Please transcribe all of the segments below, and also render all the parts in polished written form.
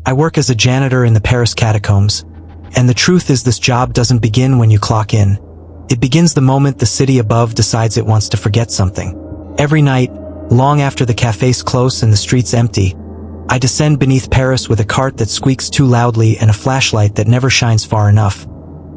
I work as a janitor in the Paris Catacombs, and the truth is this job doesn't begin when you clock in. It begins the moment the city above decides it wants to forget something. Every night, long after the cafes close and the streets empty, I descend beneath Paris with a cart that squeaks too loudly and a flashlight that never shines far enough.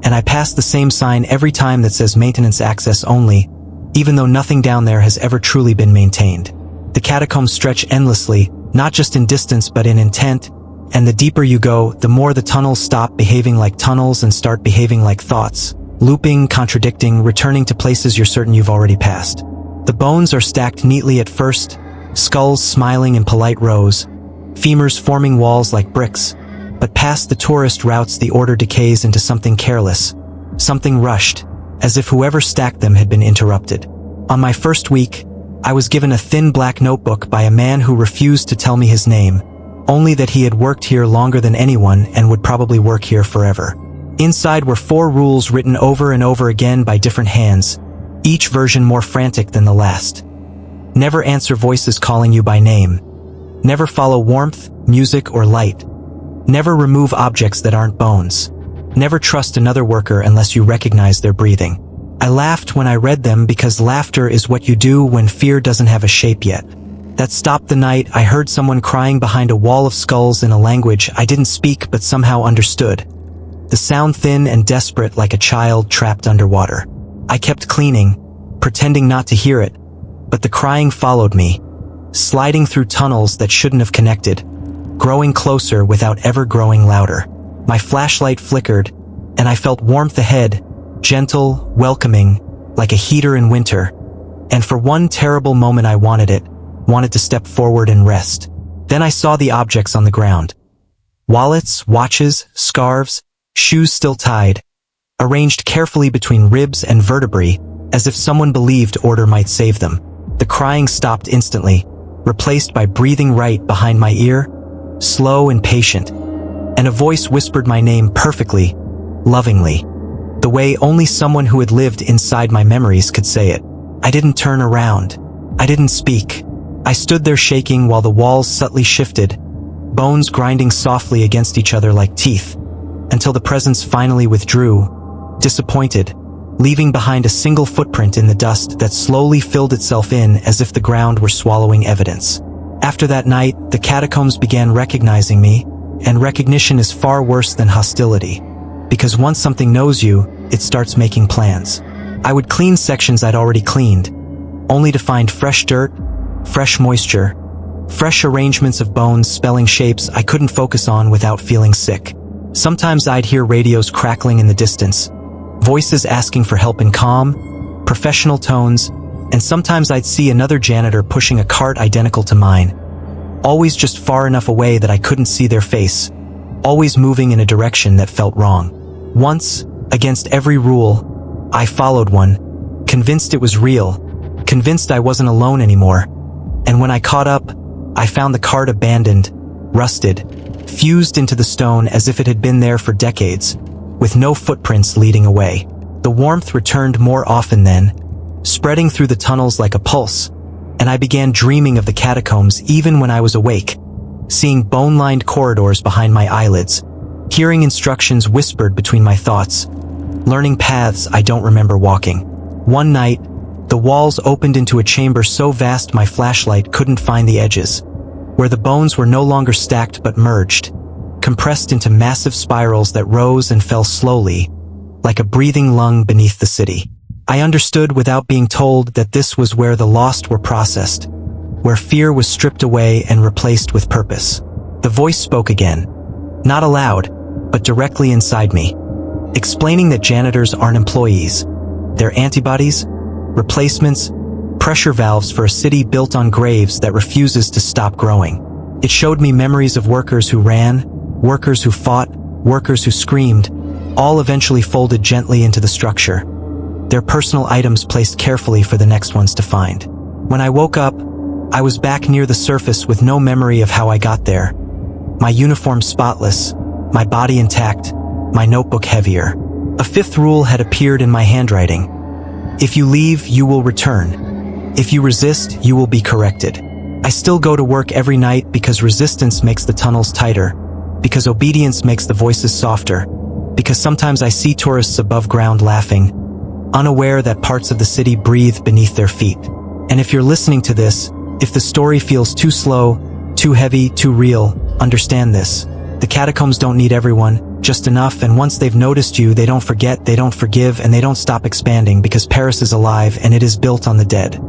And I pass the same sign every time that says maintenance access only, even though nothing down there has ever truly been maintained. The catacombs stretch endlessly, not just in distance but in intent, and the deeper you go, the more the tunnels stop behaving like tunnels and start behaving like thoughts, looping, contradicting, returning to places you're certain you've already passed. The bones are stacked neatly at first, skulls smiling in polite rows, femurs forming walls like bricks, but past the tourist routes the order decays into something careless, something rushed, as if whoever stacked them had been interrupted. On my first week, I was given a thin black notebook by a man who refused to tell me his name, only that he had worked here longer than anyone and would probably work here forever. Inside were 4 rules written over and over again by different hands, each version more frantic than the last. Never answer voices calling you by name. Never follow warmth, music, or light. Never remove objects that aren't bones. Never trust another worker unless you recognize their breathing. I laughed when I read them because laughter is what you do when fear doesn't have a shape yet. That stopped the night I heard someone crying behind a wall of skulls in a language I didn't speak but somehow understood. The sound thin and desperate like a child trapped underwater. I kept cleaning, pretending not to hear it, but the crying followed me, sliding through tunnels that shouldn't have connected, growing closer without ever growing louder. My flashlight flickered, and I felt warmth ahead, gentle, welcoming, like a heater in winter. And for one terrible moment I wanted to step forward and rest. Then I saw the objects on the ground. Wallets, watches, scarves, shoes still tied, arranged carefully between ribs and vertebrae, as if someone believed order might save them. The crying stopped instantly, replaced by breathing right behind my ear, slow and patient, and a voice whispered my name perfectly, lovingly, the way only someone who had lived inside my memories could say it. I didn't turn around. I didn't speak. I stood there shaking while the walls subtly shifted, bones grinding softly against each other like teeth, until the presence finally withdrew, disappointed, leaving behind a single footprint in the dust that slowly filled itself in as if the ground were swallowing evidence. After that night, the catacombs began recognizing me, and recognition is far worse than hostility, because once something knows you, it starts making plans. I would clean sections I'd already cleaned, only to find fresh dirt, fresh moisture, fresh arrangements of bones spelling shapes I couldn't focus on without feeling sick. Sometimes I'd hear radios crackling in the distance, voices asking for help in calm, professional tones, and sometimes I'd see another janitor pushing a cart identical to mine, always just far enough away that I couldn't see their face, always moving in a direction that felt wrong. Once, against every rule, I followed one, convinced it was real, convinced I wasn't alone anymore, and when I caught up, I found the cart abandoned, rusted, fused into the stone as if it had been there for decades, with no footprints leading away. The warmth returned more often then, spreading through the tunnels like a pulse, and I began dreaming of the catacombs even when I was awake, seeing bone-lined corridors behind my eyelids, hearing instructions whispered between my thoughts, learning paths I don't remember walking. One night, the walls opened into a chamber so vast my flashlight couldn't find the edges, where the bones were no longer stacked but merged, compressed into massive spirals that rose and fell slowly, like a breathing lung beneath the city. I understood without being told that this was where the lost were processed, where fear was stripped away and replaced with purpose. The voice spoke again, not aloud, but directly inside me, explaining that janitors aren't employees. They're antibodies, replacements, pressure valves for a city built on graves that refuses to stop growing. It showed me memories of workers who ran, workers who fought, workers who screamed, all eventually folded gently into the structure, their personal items placed carefully for the next ones to find. When I woke up, I was back near the surface with no memory of how I got there. My uniform spotless, my body intact, my notebook heavier. A 5th rule had appeared in my handwriting. If you leave, you will return. If you resist, you will be corrected. I still go to work every night because resistance makes the tunnels tighter, because obedience makes the voices softer, because sometimes I see tourists above ground laughing, unaware that parts of the city breathe beneath their feet. And if you're listening to this, if the story feels too slow, too heavy, too real, understand this. The catacombs don't need everyone, just enough, and once they've noticed you, they don't forget, they don't forgive, and they don't stop expanding, because Paris is alive and it is built on the dead.